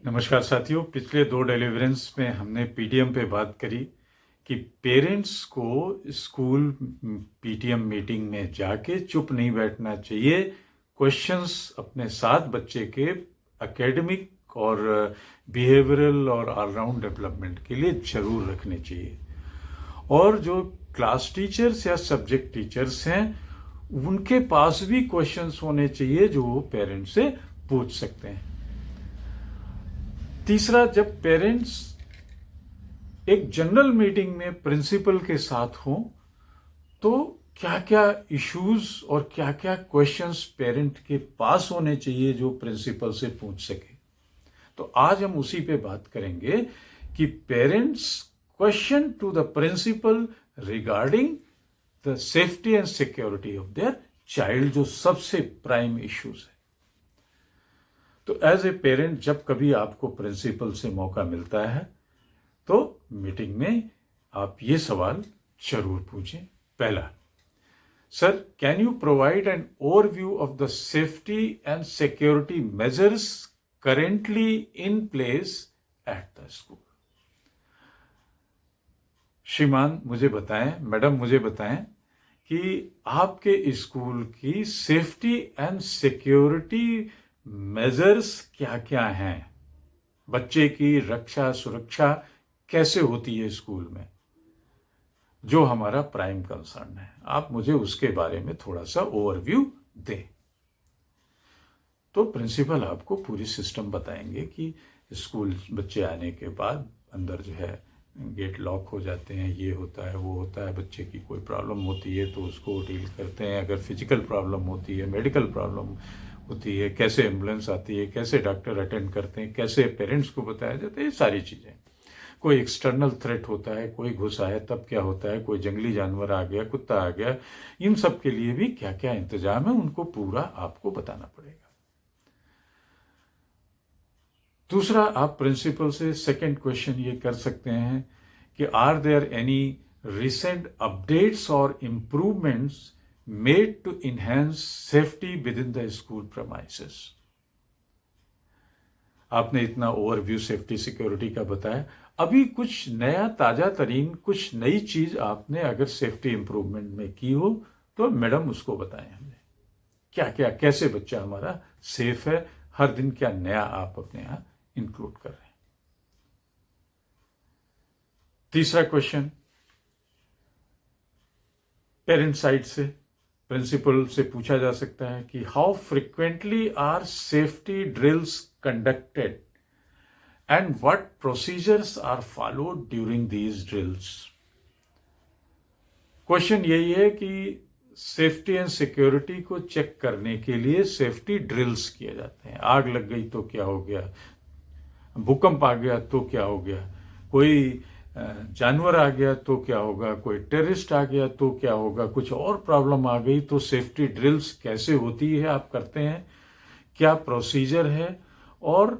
नमस्कार साथियों। पिछले 2 डिलीवरेंस में हमने पीटीएम पे बात करी कि पेरेंट्स को स्कूल पीटीएम मीटिंग में जाके चुप नहीं बैठना चाहिए। क्वेश्चंस अपने साथ बच्चे के एकेडमिक और बिहेवियरल और ऑलराउंड डेवलपमेंट के लिए जरूर रखने चाहिए। और जो क्लास टीचर्स या सब्जेक्ट टीचर्स हैं उनके पास भी क्वेश्चंस होने चाहिए जो वो पेरेंट्स से पूछ सकते हैं। तीसरा, जब पेरेंट्स एक जनरल मीटिंग में प्रिंसिपल के साथ हों तो क्या क्या इश्यूज और क्या क्या क्वेश्चंस पेरेंट के पास होने चाहिए जो प्रिंसिपल से पूछ सके। तो आज हम उसी पे बात करेंगे कि parents question to the principal regarding the safety and security of their child, जो सबसे प्राइम इश्यूज है। तो एज ए पेरेंट जब कभी आपको प्रिंसिपल से मौका मिलता है तो मीटिंग में आप ये सवाल जरूर पूछें। पहला, sir can you provide an overview of the safety and security measures currently in place at the school. श्रीमान मुझे बताएं, मैडम मुझे बताएं कि आपके स्कूल की सेफ्टी एंड सिक्योरिटी मेजर्स क्या क्या हैं, बच्चे की रक्षा सुरक्षा कैसे होती है स्कूल में, जो हमारा प्राइम कंसर्न है। आप मुझे उसके बारे में थोड़ा सा ओवरव्यू दें। तो प्रिंसिपल आपको पूरी सिस्टम बताएंगे कि स्कूल बच्चे आने के बाद अंदर जो है गेट लॉक हो जाते हैं, ये होता है वो होता है, बच्चे की कोई प्रॉब्लम होती है तो उसको डील करते हैं, अगर फिजिकल प्रॉब्लम होती है, मेडिकल प्रॉब्लम होती है, कैसे एम्बुलेंस आती है, कैसे डॉक्टर अटेंड करते हैं, कैसे पेरेंट्स को बताया जाता है, ये सारी चीज़ें। कोई एक्सटर्नल थ्रेट होता है, कोई घुसा है तब क्या होता है, कोई जंगली जानवर आ गया, कुत्ता आ गया, इन सब के लिए भी क्या क्या इंतजाम है उनको पूरा आपको बताना पड़ेगा। दूसरा, आप प्रिंसिपल से सेकंड क्वेश्चन ये कर सकते हैं कि are there any recent updates और improvements made to enhance safety within the school premises। आपने इतना ओवरव्यू सेफ्टी सिक्योरिटी का बताया, अभी कुछ नया ताजा तरीन कुछ नई चीज आपने अगर सेफ्टी इंप्रूवमेंट में की हो तो मैडम उसको बताएं हमें, क्या क्या कैसे बच्चा हमारा सेफ है, हर दिन क्या नया आप अपने यहां इंक्लूड कर रहे हैं। तीसरा क्वेश्चन पेरेंट साइड से प्रिंसिपल से पूछा जा सकता है कि how frequently are safety drills conducted and what procedures are followed during these drills. Question यही है कि सेफ्टी एंड सिक्योरिटी को चेक करने के लिए सेफ्टी ड्रिल्स किए जाते हैं। आग लग गई तो क्या हो गया, भूकंप आ गया तो क्या हो गया, कोई जानवर आ गया तो क्या होगा, कोई टेररिस्ट आ गया तो क्या होगा, कुछ और प्रॉब्लम आ गई तो सेफ्टी ड्रिल्स कैसे होती है, आप करते हैं, क्या प्रोसीजर है, और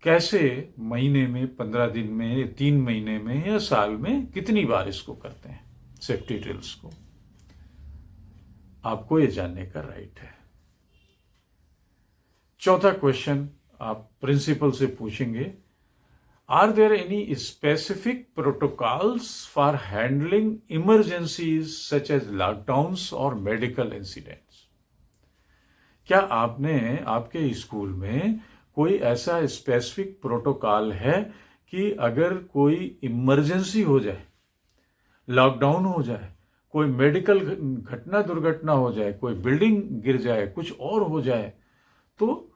कैसे महीने में, 15 दिन में, 3 महीने में या साल में कितनी बार इसको करते हैं सेफ्टी ड्रिल्स को। आपको ये जानने का राइट है। चौथा क्वेश्चन आप प्रिंसिपल से पूछेंगे, are there any specific protocols for handling emergencies such as lockdowns or medical incidents? क्या आपने आपके स्कूल में कोई ऐसा स्पेसिफिक प्रोटोकॉल है कि अगर कोई इमरजेंसी हो जाए, लॉकडाउन हो जाए, कोई मेडिकल घटना दुर्घटना हो जाए, कोई बिल्डिंग गिर जाए, कुछ और हो जाए, तो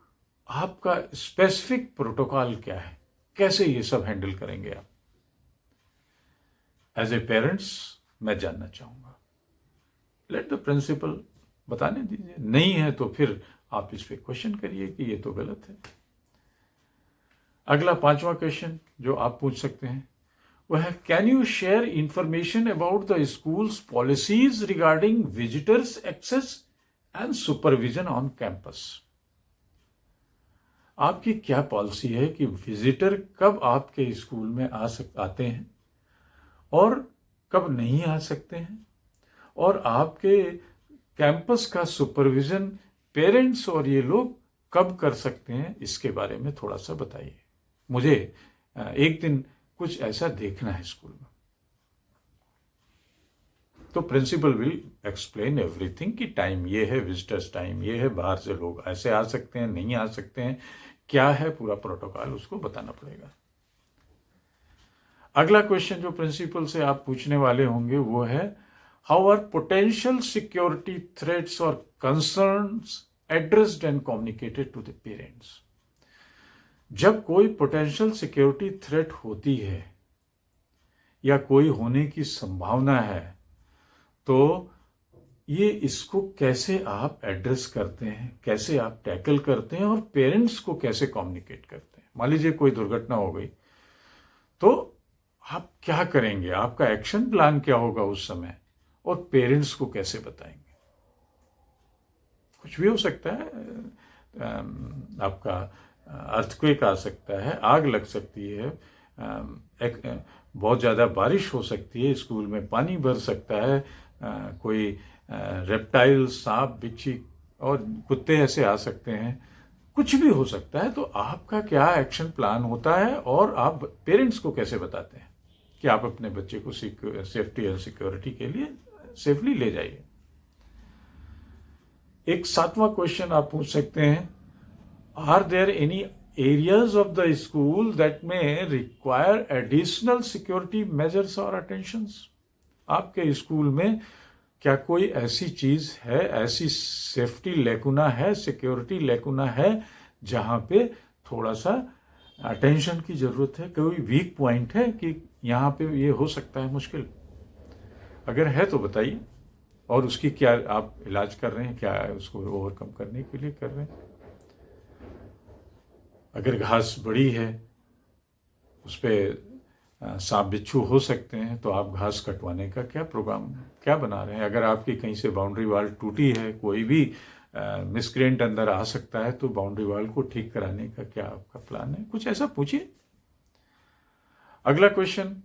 आपका स्पेसिफिक प्रोटोकॉल क्या है, कैसे ये सब हैंडल करेंगे आप। एज ए पेरेंट्स मैं जानना चाहूंगा। लेट द प्रिंसिपल बताने दीजिए, नहीं है तो फिर आप इस पे क्वेश्चन करिए कि ये तो गलत है। अगला 5वां क्वेश्चन जो आप पूछ सकते हैं वह है, can you share information about the school's policies regarding visitors access and supervision on campus. आपकी क्या पॉलिसी है कि विजिटर कब आपके स्कूल में आते हैं और कब नहीं आ सकते हैं, और आपके कैंपस का सुपरविजन पेरेंट्स और ये लोग कब कर सकते हैं, इसके बारे में थोड़ा सा बताइए। मुझे एक दिन कुछ ऐसा देखना है स्कूल में। तो प्रिंसिपल विल एक्सप्लेन एवरीथिंग कि टाइम ये है, विजिटर्स टाइम ये है, बाहर से लोग ऐसे आ सकते हैं, नहीं आ सकते हैं, क्या है पूरा प्रोटोकॉल उसको बताना पड़ेगा। अगला क्वेश्चन जो प्रिंसिपल से आप पूछने वाले होंगे वो है, how are potential security threats और concerns addressed and communicated to the parents. जब कोई पोटेंशियल सिक्योरिटी थ्रेट होती है या कोई होने की संभावना है, तो ये इसको कैसे आप एड्रेस करते हैं, कैसे आप टैकल करते हैं और पेरेंट्स को कैसे कम्युनिकेट करते हैं। मान लीजिए कोई दुर्घटना हो गई, तो आप क्या करेंगे, आपका एक्शन प्लान क्या होगा उस समय, और पेरेंट्स को कैसे बताएंगे। कुछ भी हो सकता है, आपका अर्थक्वेक आ सकता है, आग लग सकती है, बहुत ज़्यादा बारिश हो सकती है, स्कूल में पानी भर सकता है, कोई रेप्टाइल, सांप, बिच्छी और कुत्ते ऐसे आ सकते हैं, कुछ भी हो सकता है। तो आपका क्या एक्शन प्लान होता है और आप पेरेंट्स को कैसे बताते हैं कि आप अपने बच्चे को सेफ्टी एंड सिक्योरिटी के लिए सेफली ले जाइए। एक 7वां क्वेश्चन आप पूछ सकते हैं, are there any areas of the school that may require additional security measures और अटेंशंस। आपके स्कूल में क्या कोई ऐसी चीज है, ऐसी सेफ्टी लेकुना है, सिक्योरिटी लेकुना है जहां पे थोड़ा सा अटेंशन की जरूरत है, कोई वीक पॉइंट है कि यहाँ पे ये हो सकता है मुश्किल? अगर है तो बताइए, और उसकी क्या आप इलाज कर रहे हैं, क्या उसको ओवरकम करने के लिए कर रहे हैं। अगर घास बड़ी है, उस पर सांप बिच्छू हो सकते हैं, तो आप घास कटवाने का क्या प्रोग्राम क्या बना रहे हैं। अगर आपकी कहीं से बाउंड्री वॉल टूटी है, कोई भी मिसक्रेंट अंदर आ सकता है, तो बाउंड्री वॉल को ठीक कराने का क्या आपका प्लान है, कुछ ऐसा पूछिए। अगला question,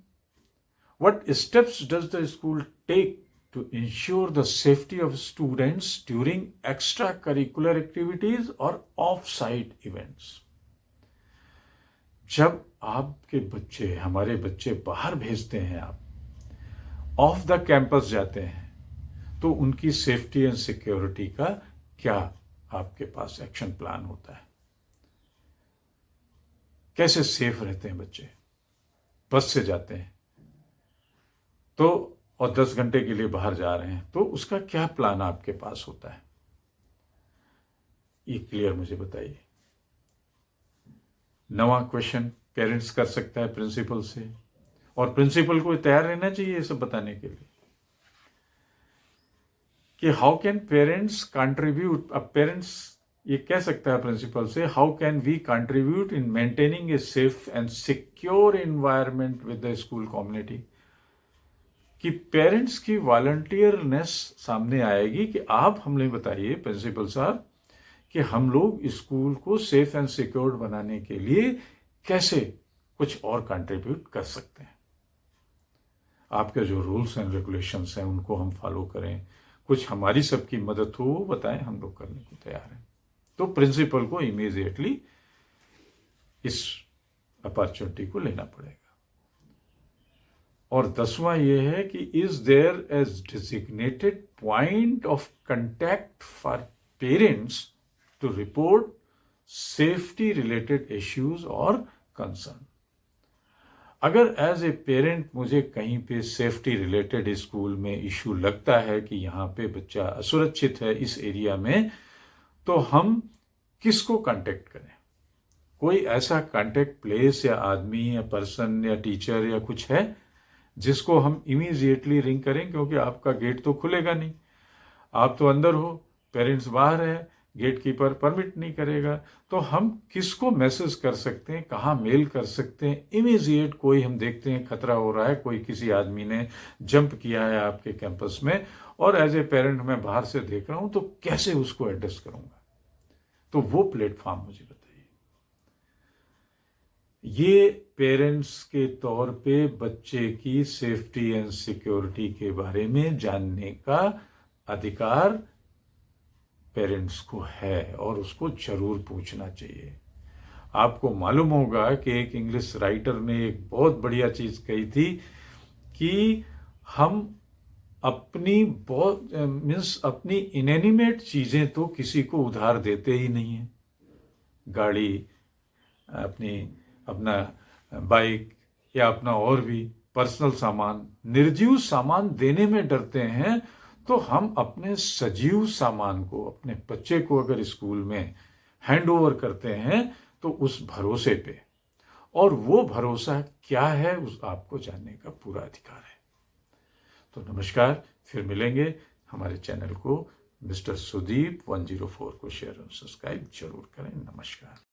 what steps does the school take to ensure the safety of students during extracurricular activities और ऑफ साइट इवेंट्स। जब आपके बच्चे, हमारे बच्चे बाहर भेजते हैं, आप ऑफ द कैंपस जाते हैं, तो उनकी सेफ्टी एंड सिक्योरिटी का क्या आपके पास एक्शन प्लान होता है। कैसे सेफ रहते हैं बच्चे। बस से जाते हैं तो, और 10 घंटे के लिए बाहर जा रहे हैं, तो उसका क्या प्लान आपके पास होता है, ये क्लियर मुझे बताइए। 9वां क्वेश्चन पेरेंट्स कर सकता है प्रिंसिपल से, और प्रिंसिपल को तैयार रहना चाहिए ये सब बताने के लिए कि हाउ कैन पेरेंट्स कंट्रीब्यूट। अब पेरेंट्स ये कह सकता है प्रिंसिपल से, how can we contribute in maintaining a safe and secure environment with the school community. कि पेरेंट्स की वॉलंटियरनेस सामने आएगी कि आप हमें बताइए प्रिंसिपल साहब कि हम लोग स्कूल को सेफ एंड सिक्योर बनाने के लिए कैसे कुछ और कंट्रीब्यूट कर सकते हैं। आपके जो रूल्स एंड रेगुलेशंस हैं उनको हम फॉलो करें, कुछ हमारी सबकी मदद हो वो बताएं, हम लोग करने को तैयार हैं। तो प्रिंसिपल को इमीडिएटली इस अपॉर्चुनिटी को लेना पड़ेगा। और 10वां ये है कि is there as designated point of contact for parents to report safety related issues और कंसर्न। अगर एज ए पेरेंट मुझे कहीं पे सेफ्टी रिलेटेड स्कूल में इश्यू लगता है कि यहाँ पे बच्चा असुरक्षित है इस एरिया में, तो हम किसको कांटेक्ट करें। कोई ऐसा कांटेक्ट प्लेस या आदमी या पर्सन या टीचर या कुछ है जिसको हम इमीडिएटली रिंग करें, क्योंकि आपका गेट तो खुलेगा नहीं, आप तो अंदर हो, पेरेंट्स बाहर है, गेट कीपर परमिट नहीं करेगा। तो हम किसको मैसेज कर सकते हैं, कहाँ मेल कर सकते हैं इमीडिएट। कोई हम देखते हैं खतरा हो रहा है, कोई किसी आदमी ने जंप किया है आपके कैंपस में, और एज ए पेरेंट मैं बाहर से देख रहा हूं, तो कैसे उसको एड्रेस करूंगा। तो वो प्लेटफॉर्म मुझे बताइए। ये पेरेंट्स के तौर पे बच्चे की सेफ्टी एंड सिक्योरिटी के बारे में जानने का अधिकार पेरेंट्स को है, और उसको जरूर पूछना चाहिए। आपको मालूम होगा कि एक इंग्लिश राइटर ने एक बहुत बढ़िया चीज कही थी कि हम अपनी बहुत मीन्स अपनी इनएनिमेट चीजें तो किसी को उधार देते ही नहीं है। गाड़ी, अपनी अपना बाइक या अपना और भी पर्सनल सामान, निर्जीव सामान देने में डरते हैं, तो हम अपने सजीव सामान को, अपने बच्चे को अगर स्कूल में हैंड ओवर करते हैं तो उस भरोसे पे, और वो भरोसा क्या है उस आपको जानने का पूरा अधिकार है। तो नमस्कार, फिर मिलेंगे। हमारे चैनल को मिस्टर सुदीप 104 को शेयर और सब्सक्राइब जरूर करें। नमस्कार।